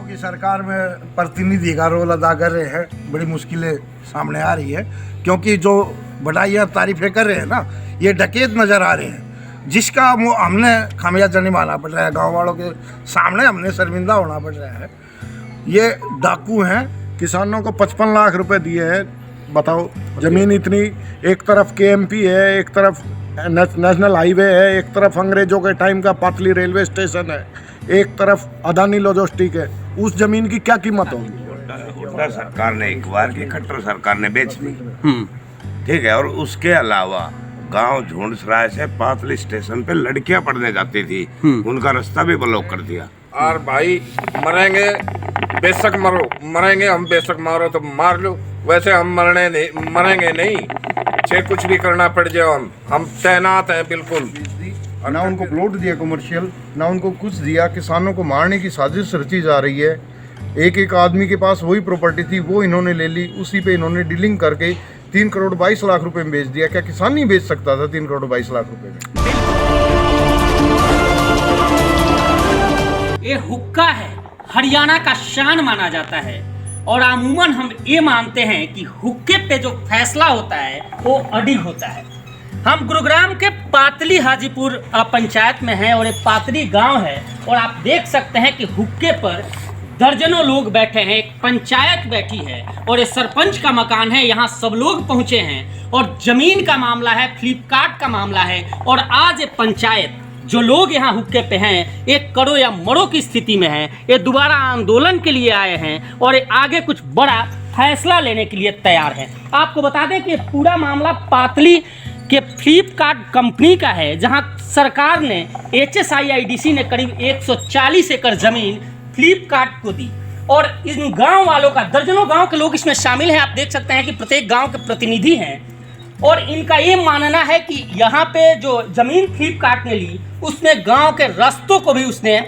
की सरकार में प्रतिनिधि का रोल अदा कर रहे हैं। बड़ी मुश्किलें सामने आ रही है क्योंकि जो बढ़ाइयाँ तारीफें कर रहे हैं ना, ये डकैत नज़र आ रहे हैं, जिसका हमने खामियाजा निभाना पड़ रहा है। गांव वालों के सामने हमने शर्मिंदा होना पड़ रहा है। ये डाकू हैं। किसानों को 55 लाख रुपए दिए हैं। बताओ, जमीन इतनी, एक तरफ केएमपी है, एक तरफ नेशनल हाईवे है, एक तरफ अंग्रेजों के टाइम का पातली रेलवे स्टेशन है, एक तरफ अदानी लॉजिस्टिक है। उस जमीन की क्या कीमत होगी? हुड्डा सरकार ने एक बार की, खट्टर सरकार ने बेच दी, ठीक है। और उसके अलावा गांव झुंडसराय से पातली स्टेशन पे लड़कियां पढ़ने जाती थी, उनका रास्ता भी ब्लॉक कर दिया। और भाई मरेंगे बेशक मरो, मरेंगे हम, बेशक मारो तो मार लो, वैसे हम मरेंगे नहीं, चाहे कुछ भी करना पड़ जाए हम तैनात हैं बिल्कुल। ना उनको प्लॉट दिया कमर्शियल, ना उनको कुछ दिया। किसानों को मारने की साजिश रची जा रही है। एक एक आदमी के पास वही प्रॉपर्टी थी, वो इन्होंने ले ली, उसी पे इन्होंने डीलिंग करके 3 करोड़ 22 लाख रुपए में बेच दिया। क्या किसान नहीं बेच सकता था 3 करोड़ 22 लाख रुपए में? ये हुक्का है, हरियाणा का शान माना जाता है और अमूमन हम ये मानते हैं कि हुक्के पे जो फैसला होता है वो अडिग होता है। हम गुरुग्राम के पातली हाजीपुर पंचायत में हैं और एक पातली गांव है और आप देख सकते हैं कि हुक्के पर दर्जनों लोग बैठे हैं, एक पंचायत बैठी है और ये सरपंच का मकान है। यहाँ सब लोग पहुंचे हैं और जमीन का मामला है, फ्लिपकार्ट का मामला है और आज ये पंचायत, जो लोग यहाँ हुक्के पे हैं, एक करो या मरो की स्थिति में हैं। ये दोबारा आंदोलन के लिए आए हैं और ये आगे कुछ बड़ा फैसला लेने के लिए तैयार हैं। आपको बता दें कि पूरा मामला पातली के फ्लिपकार्ट कंपनी का है, जहां सरकार ने HSIIDC ने करीब 140 एकड़ जमीन फ्लिपकार्ट को दी और इन गांव वालों का, दर्जनों गांव के लोग इसमें शामिल हैं। आप देख सकते हैं कि प्रत्येक गांव के प्रतिनिधि हैं और इनका ये मानना है कि यहाँ पे जो जमीन फ्लिपकार्ट ने ली, उसने गांव के रास्तों को भी उसने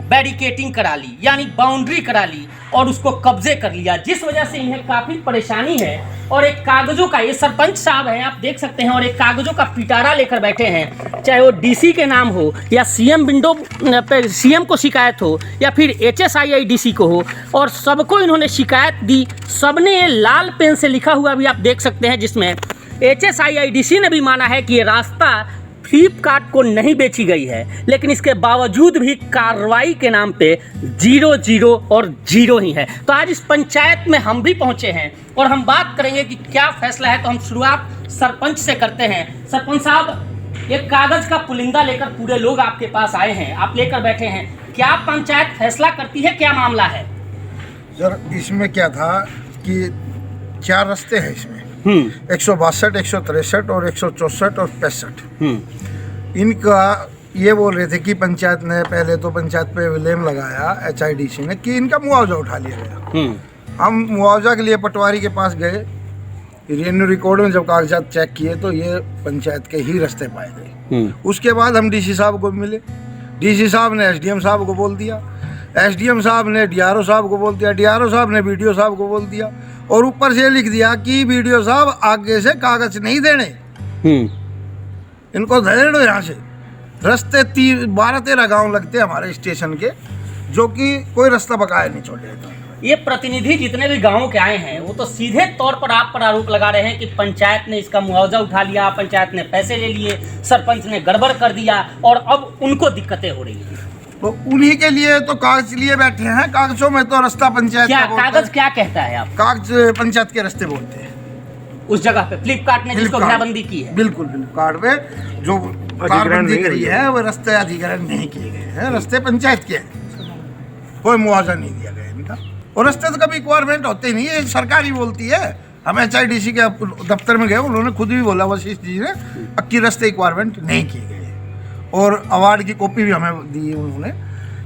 बैरिकेटिंग करा ली, यानी बाउंड्री करा ली और उसको कब्जे कर लिया, जिस वजह से इन्हें काफ़ी परेशानी है। और एक कागजों का, ये सरपंच साहब हैं, आप देख सकते हैं, और एक कागजों का पिटारा लेकर बैठे हैं, चाहे वो DC के नाम हो या CM विंडो पे CM को शिकायत हो या फिर HSIIDC को हो, और सबको इन्होंने शिकायत दी। सबने ये लाल पेन से लिखा हुआ भी आप देख सकते हैं, जिसमें HSIIDC ने भी माना है कि ये रास्ता फ्लिपकार्ट को नहीं बेची गई है, लेकिन इसके बावजूद भी कार्रवाई के नाम पे 0 और 0 ही है। तो आज इस पंचायत में हम भी पहुंचे हैं और हम बात करेंगे कि क्या फैसला है। तो हम शुरुआत सरपंच से करते हैं। सरपंच साहब, एक कागज का पुलिंदा लेकर पूरे लोग आपके पास आए हैं, आप लेकर बैठे हैं, क्या पंचायत फैसला करती है, क्या मामला है? सर, इसमें क्या था कि 4 रास्ते हैं इसमें, 162, 163 और 164 और 65। इनका ये बोल रहे थे कि पंचायत ने, पहले तो पंचायत पे विलेम लगाया HIDC ने कि इनका मुआवजा उठा लिया गया। हम मुआवजा के लिए पटवारी के पास गए, रेवेन्यू रिकॉर्ड में जब कागजात चेक किए तो ये पंचायत के ही रास्ते पाए गए। उसके बाद हम DC साहब को मिले, DC साहब ने SDM साहब को बोल दिया, SDM साहब ने DRO साहब को बोल दिया, DRO साहब ने BDO साहब को बोल दिया और ऊपर से लिख दिया कि BDO साहब आगे से कागज नहीं देने, इनको धड़े दो यहाँ से। रास्ते 12-13 गांव लगते हैं हमारे स्टेशन के, जो कि कोई रास्ता बकाया नहीं छोड़े। ये प्रतिनिधि जितने भी गांवों के आए हैं, वो तो सीधे तौर पर आप पर आरोप लगा रहे हैं कि पंचायत ने इसका मुआवजा उठा लिया, पंचायत ने पैसे ले लिए, सरपंच ने गड़बड़ कर दिया और अब उनको दिक्कतें हो रही हैं। तो उन्हीं के लिए तो कागज लिए बैठे हैं। कागजों में तो रास्ता पंचायत क्या का बोलता कागज है। क्या कहता है? आप कागज पंचायत के रास्ते बोलते हैं। उस जगह पे फ्लिपकार्ट ने जिसको घेराबंदी की है, बिल्कुल फ्लिपकार्ट पे जो कारबंदी करी है वो रास्ते अधिग्रहण नहीं किए गए हैं, रास्ते पंचायत के हैं, कोई मुआवजा नहीं दिया गया इनका। और रास्ते तो कभी रिक्वायरमेंट होते ही नहीं है, सरकार ही बोलती है। हम HIDC के दफ्तर में गए, उन्होंने खुद भी बोला, वशिष्ठ जी ने, पक्की रास्ते रिक्वायरमेंट नहीं किए गए और अवार्ड की कॉपी भी हमें दी उन्होंने,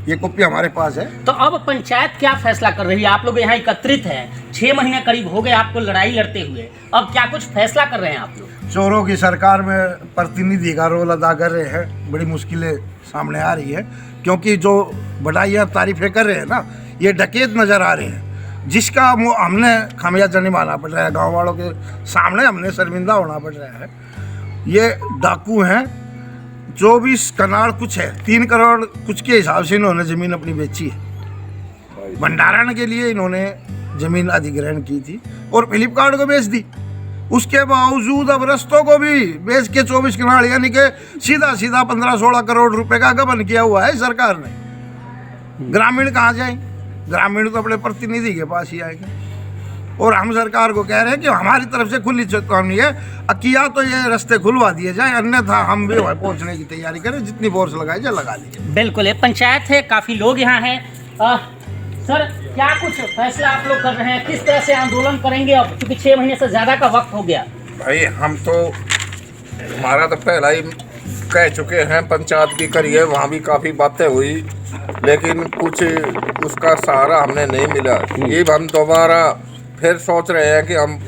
ये कॉपी हमारे पास है। तो अब पंचायत क्या फैसला कर रही है? आप लोग यहाँ एकत्रित हैं, 6 महीने करीब हो गए आपको लड़ाई लड़ते हुए, अब क्या कुछ फैसला कर रहे हैं आप लोग? चोरों की सरकार में प्रतिनिधि का रोल अदा कर रहे हैं। बड़ी मुश्किलें सामने आ रही है क्योंकि जो बढ़ाइयाँ तारीफें कर रहे हैं ना, ये डकैत नज़र आ रहे हैं, जिसका हमने खामियाजा निभाना पड़ रहा है। गाँव वालों के सामने हमने शर्मिंदा होना पड़ रहा है। ये डाकू हैं। 24 कनाल कुछ है, 3 करोड़ कुछ के हिसाब से इन्होंने ज़मीन अपनी बेची है। भंडारण के लिए इन्होंने जमीन अधिग्रहण की थी और फ्लिपकार्ट को बेच दी। उसके बावजूद अब रस्तों को भी बेच के 24 कनाल यानी कि सीधा सीधा 15-16 करोड़ रुपए का गबन किया हुआ है सरकार ने। ग्रामीण कहाँ जाए? ग्रामीण तो अपने प्रतिनिधि के पास ही आएंगे। और हम सरकार को कह रहे हैं कि हमारी तरफ से खुली चेतावनी है, किया तो ये रास्ते खुलवा दिए जाए, अन्यथा हम भी पहुंचने की तैयारी करें। जितनी फोर्स लगाई जाए लगा लीजिए। बिल्कुल, ये पंचायत है, काफी लोग यहाँ हैं। सर, क्या कुछ फैसला आप लोग कर रहे हैं? किस तरह से आंदोलन करेंगे? अब क्योंकि 6 महीने से ज्यादा का वक्त हो गया। भाई हम तो हमारा तो पहला ही कह चुके हैं, पंचायत भी करी है, वहाँ भी काफ़ी बातें हुई, लेकिन कुछ उसका सहारा हमने नहीं मिला। ये हम दोबारा फिर सोच रहे हैं कि हम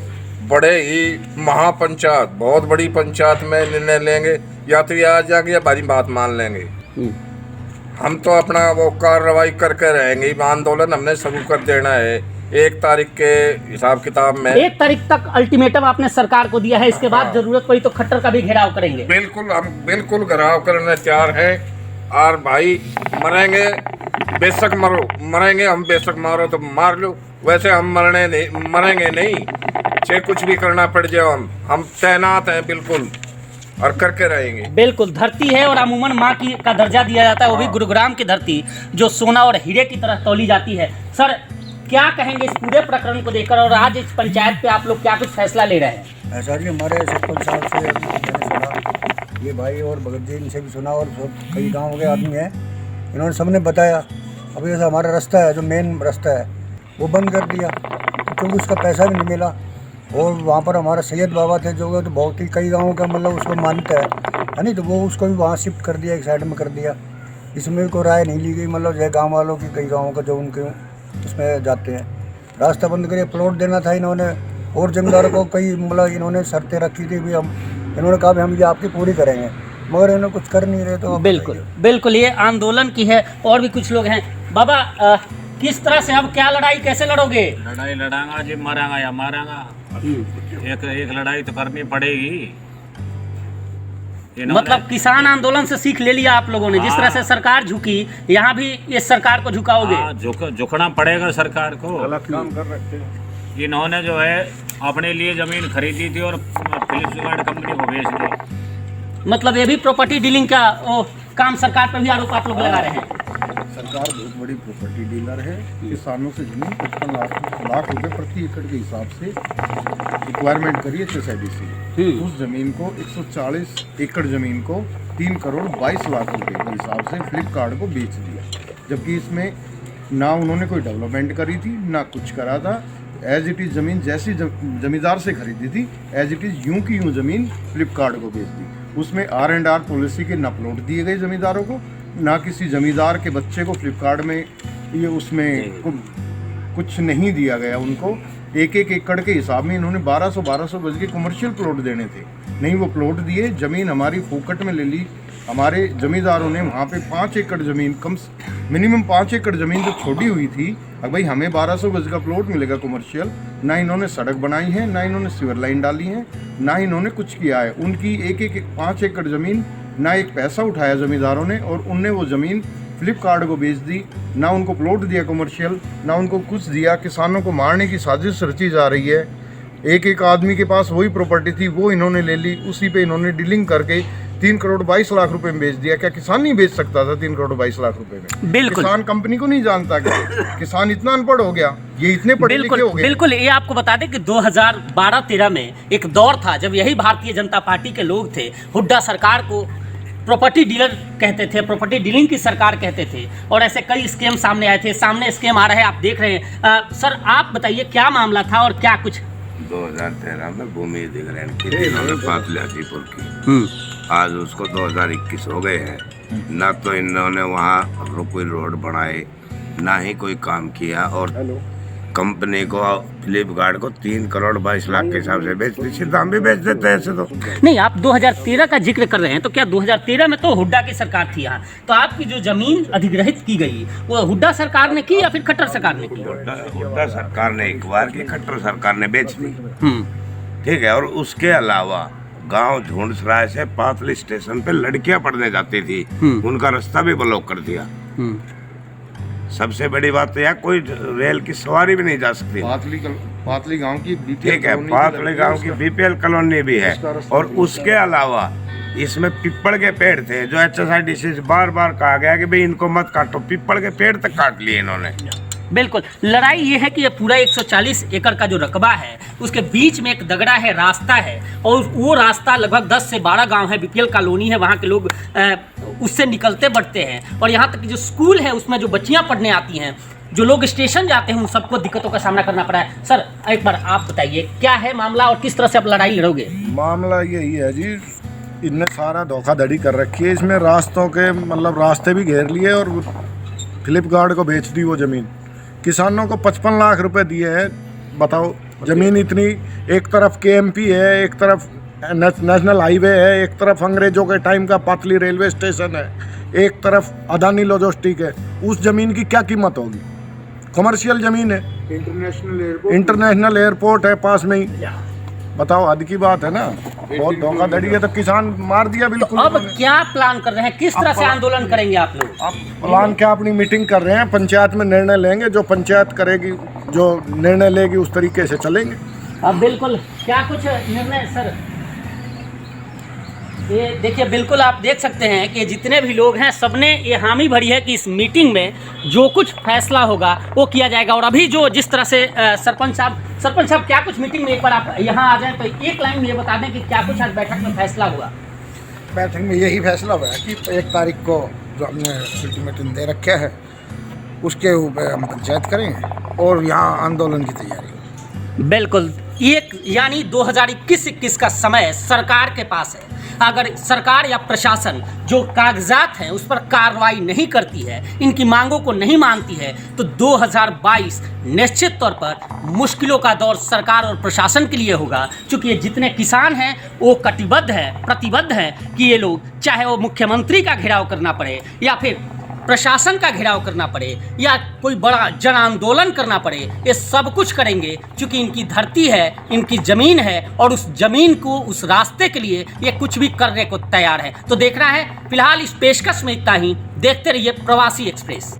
बड़े ही महापंचायत, बहुत बड़ी पंचायत में निर्णय लेंगे, या तो ये आ जाएंगे या हमारी बात मान लेंगे। हम तो अपना वो कार्रवाई करके रहेंगे। आंदोलन हमने शुरू कर देना है 1 तारीख के हिसाब किताब में। 1 तारीख तक अल्टीमेटम आपने सरकार को दिया है, इसके बाद जरूरत पड़ी तो खट्टर का भी घेराव करेंगे। बिल्कुल, हम बिल्कुल घेराव करने तैयार हैं। और भाई मरेंगे, बेशक मरो, मरेंगे हम, बेशक मारो तो मार लो, वैसे हम मरेंगे नहीं। चाहे कुछ भी करना पड़ जाए, हम तैनात हैं बिल्कुल, और करके रहेंगे। बिल्कुल, धरती है और अमूमन माँ की का दर्जा दिया जाता है, वो भी गुरुग्राम की धरती जो सोना और हीरे की तरह तौली जाती है। सर, क्या कहेंगे इस पूरे प्रकरण को देखकर, और आज इस पंचायत पे आप लोग क्या कुछ फैसला ले रहे हैं? ऐसा जी, हमारे सरपंच साहब से मैंने सुना, ये भाई और भगत जी इनसे भी सुना, और कई गाँव के आदमी हैं, इन्होंने सबने बताया। अभी जैसा हमारा रास्ता है, जो मेन रास्ता है, वो बंद कर दिया क्योंकि उसका पैसा भी नहीं मिला। और वहाँ पर हमारा सैयद बाबा थे, जो तो बहुत ही कई गाँवों का मतलब उसको मानता है नहीं, तो वो उसको भी वहाँ शिफ्ट कर दिया, एक साइड में कर दिया। इसमें कोई राय नहीं ली गई, मतलब जो गाँव वालों की, कई गाँवों का जो उनके उसमें जाते हैं। रास्ता बंद करिए, प्लॉट देना था इन्होंने, और जमींदारों को कई मतलब इन्होंने शर्तें रखी थी भी, हम इन्होंने कहा भी हम ये आपकी पूरी करेंगे, मगर इन्होंने कुछ कर नहीं रहे। तो बिल्कुल बिल्कुल, ये आंदोलन की है। और भी कुछ लोग हैं। बाबा, किस तरह से, अब क्या लड़ाई कैसे लड़ोगे? लड़ाई लड़ांगा जी, मरांगा या मारांगा, एक लड़ाई तो करनी पड़ेगी। मतलब किसान आंदोलन से सीख ले लिया आप लोगों ने, जिस तरह से सरकार झुकी, यहाँ भी इस सरकार को झुकाओगे? झुकना पड़ेगा सरकार को। गलत काम कर रखे हैं। इन्होंने जो है अपने लिए जमीन खरीदी थी और फ्लिपकार्ट कंपनी को बेच दी। मतलब ये भी प्रॉपर्टी डीलिंग का काम सरकार पर भी आरोप आप लोग लगा रहे हैं? सरकार बहुत बड़ी प्रॉपर्टी डीलर है। किसानों से जमीन 55 लाख रुपए प्रति एकड़ के हिसाब से रिक्वायरमेंट करी HSIDC। उस जमीन को 140 एकड़ जमीन को 3 करोड़ 22 लाख रुपए के हिसाब से फ्लिपकार्ट को बेच दिया, जबकि इसमें ना उन्होंने कोई डेवलपमेंट करी थी ना कुछ करा था। एज इट इज़ ज़मीन जैसी जमींदार से खरीदी थी, एज इट इज़ यूं की यूं ज़मीन फ्लिपकार्ट को बेच दी। उसमें R&R पॉलिसी के ना प्लॉट दिए गए ज़मींदारों को, ना किसी ज़मींदार के बच्चे को फ्लिपकार्ट में ये उसमें कुछ नहीं दिया गया उनको। 1-1 एकड़ के हिसाब में इन्होंने 1200 गज के कमर्शियल प्लॉट देने थे, नहीं वो प्लॉट दिए। ज़मीन हमारी फोकट में ले ली। हमारे ज़मींदारों ने वहाँ पे 5 एकड़ ज़मीन, मिनिमम 5 एकड़ ज़मीन जो छोड़ी हुई थी, अब भाई हमें 1200 गज का प्लॉट मिलेगा कमर्शियल। ना इन्होंने सड़क बनाई है, ना इन्होंने सीवर लाइन डाली है, ना इन्होंने कुछ किया है। उनकी 5 एकड़ ज़मीन, ना एक पैसा उठाया ज़मींदारों ने, और उनने वो ज़मीन फ्लिपकार्ट को बेच दी। ना उनको प्लॉट दिया कमर्शियल, ना उनको कुछ दिया। किसानों को मारने की साजिश रची जा रही है। एक आदमी के पास वही प्रॉपर्टी थी, वो इन्होंने ले ली, उसी पे इन्होंने डीलिंग करके 3 करोड़ 22 लाख रुपए में बेच दिया। क्या किसान नहीं बेच सकता था 3 करोड़ 22 लाख रुपए में? बिल्कुल। किसान कंपनी को नहीं जानता क्या? किसान इतना अनपढ़ हो गया, ये इतने पढ़े लिखे हो गए। बिल्कुल, ये आपको बता दें कि 2012-13 में एक दौर था जब यही भारतीय जनता पार्टी के लोग थे, हुड्डा सरकार को प्रॉपर्टी डीलर कहते थे, प्रॉपर्टी डीलिंग की सरकार कहते थे, और ऐसे कई स्कीम सामने आए थे। सामने स्कीम आ रहे हैं, आप देख रहे हैं। सर, आप बताइए क्या मामला था और क्या कुछ? 2013 में भूमि अधिग्रहण की थी इन्होंने पातली हाजीपुर की। आज उसको 2021 हो गए हैं। ना तो इन्होंने वहाँ कोई रोड बनाए, ना ही कोई काम किया, और कंपनी को, फ्लिपकार्ट को 3 करोड़ 22 लाख के हिसाब से बेच दी। सीधा हम भी बेच देते हैं ऐसे तो। नहीं, आप 2013 का जिक्र कर रहे हैं, तो क्या 2013 में तो हुड्डा की सरकार थी यहाँ, तो आपकी जो जमीन अधिग्रहित की गई वो हुड्डा सरकार ने की या फिर खट्टर सरकार ने की? हुड्डा सरकार ने एक बार की, खट्टर सरकार ने बेच दी। ठीक है। और उसके अलावा गांव झुंडसराय से पातली स्टेशन पे लड़कियां पढ़ने जाती थी, उनका रास्ता भी ब्लॉक कर दिया। सबसे बड़ी बात तो यार कोई रेल की सवारी भी नहीं जा सकती। पातली गांव की ठीक है, पातली गांव की बीपीएल कॉलोनी भी है। और उसके अलावा इसमें पीपल के पेड़ थे जो HSID से बार बार कहा गया कि भाई इनको मत काटो, पीपल के पेड़ तक काट लिए इन्होंने। बिल्कुल, लड़ाई ये है कि ये पूरा 140 एकड़ का जो रकबा है उसके बीच में एक दगड़ा है, रास्ता है, और वो रास्ता लगभग 10 से 12 गांव है, बीपीएल कॉलोनी है, वहाँ के लोग उससे निकलते बढ़ते हैं। और यहाँ तक कि जो स्कूल है उसमें जो बच्चियाँ पढ़ने आती हैं, जो लोग स्टेशन जाते हैं, उन सबको दिक्कतों का सामना करना पड़ा है। सर एक बार आप बताइए क्या है मामला और किस तरह से आप लड़ाई लड़ोगे? मामला यही है जी, इनने सारा धोखाधड़ी कर रखी है इसमें, रास्तों के मतलब रास्ते भी घेर लिए और फ्लिपकार्ट को बेच दी वो ज़मीन। किसानों को 55 लाख रुपए दिए हैं, बताओ ज़मीन इतनी, एक तरफ KMP है, एक तरफ नेशनल हाईवे है, एक तरफ अंग्रेजों के टाइम का पातली रेलवे स्टेशन है, एक तरफ अदानी लॉजिस्टिक है। उस ज़मीन की क्या कीमत होगी? कमर्शियल ज़मीन है, इंटरनेशनल एयरपोर्ट है पास में ही, बताओ हद की बात है ना। बहुत धोखाधड़ी है, तो किसान मार दिया बिल्कुल। अब क्या प्लान कर रहे हैं, किस तरह से आंदोलन करेंगे आप लोग? आप प्लान क्या, अपनी मीटिंग कर रहे हैं, पंचायत में निर्णय लेंगे, जो पंचायत करेगी, जो निर्णय लेगी उस तरीके से चलेंगे। अब बिल्कुल क्या कुछ निर्णय सर? ये देखिए, बिल्कुल आप देख सकते हैं कि जितने भी लोग हैं सबने ये हामी भरी है कि इस मीटिंग में जो कुछ फैसला होगा वो किया जाएगा। और अभी जो जिस तरह से सरपंच साहब क्या कुछ मीटिंग में, एक बार आप यहाँ आ जाएं तो एक लाइन में ये बता दें कि क्या कुछ आज बैठक में फैसला हुआ? बैठक में यही फैसला हुआ है कि 1 तारीख को जो हमने अल्टीमेटम दे रखा है उसके ऊपर हम पंचायत करेंगे और यहाँ आंदोलन की तैयारी। बिल्कुल, एक यानी 2021-21 का समय सरकार के पास है। अगर सरकार या प्रशासन जो कागजात हैं उस पर कार्रवाई नहीं करती है, इनकी मांगों को नहीं मानती है, तो 2022 निश्चित तौर पर मुश्किलों का दौर सरकार और प्रशासन के लिए होगा। क्योंकि ये जितने किसान हैं वो कटिबद्ध हैं, प्रतिबद्ध हैं कि ये लोग, चाहे वो मुख्यमंत्री का घेराव करना पड़े या फिर प्रशासन का घेराव करना पड़े या कोई बड़ा जन आंदोलन करना पड़े, ये सब कुछ करेंगे। क्योंकि इनकी धरती है, इनकी ज़मीन है, और उस ज़मीन को, उस रास्ते के लिए ये कुछ भी करने को तैयार है। तो देखना है। फिलहाल इस पेशकश में इतना ही। देखते रहिए प्रवासी एक्सप्रेस।